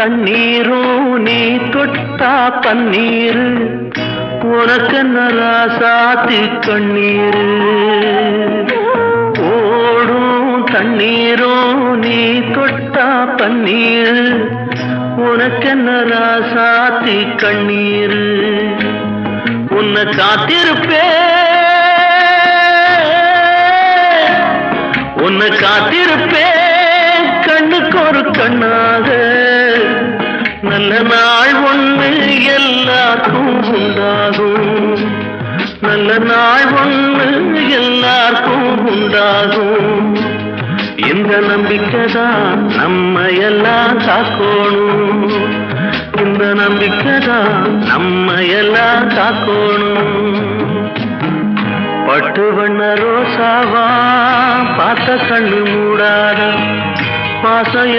தண்ணீரும் நீ தொட்டா பன்னீர் உனக்கென்ன ராசாத்தி கண்ணீர் ஓடும் தண்ணீரும் நீ தொட்டா பன்னீர் உனக்கென்ன ராசாத்தி கண்ணீர் உன்னை காத்திருப்பேன் கண்ணுக்கு ஒரு கண்ணாக நல்ல நாள் ஒன்று எல்லாருக்கும் உண்டாகும் நல்ல நாள் ஒன்று எல்லாருக்கும் உண்டாகும் இந்த நம்பிக்கைதான் நம்ம எல்லாம் காக்கணும் இந்த நம்பிக்கைதான் நம்ம எல்லாம் காக்கணும் பட்டு வண்ண ரோசாவா பார்த்த கண்ணு மூடாத பாசம்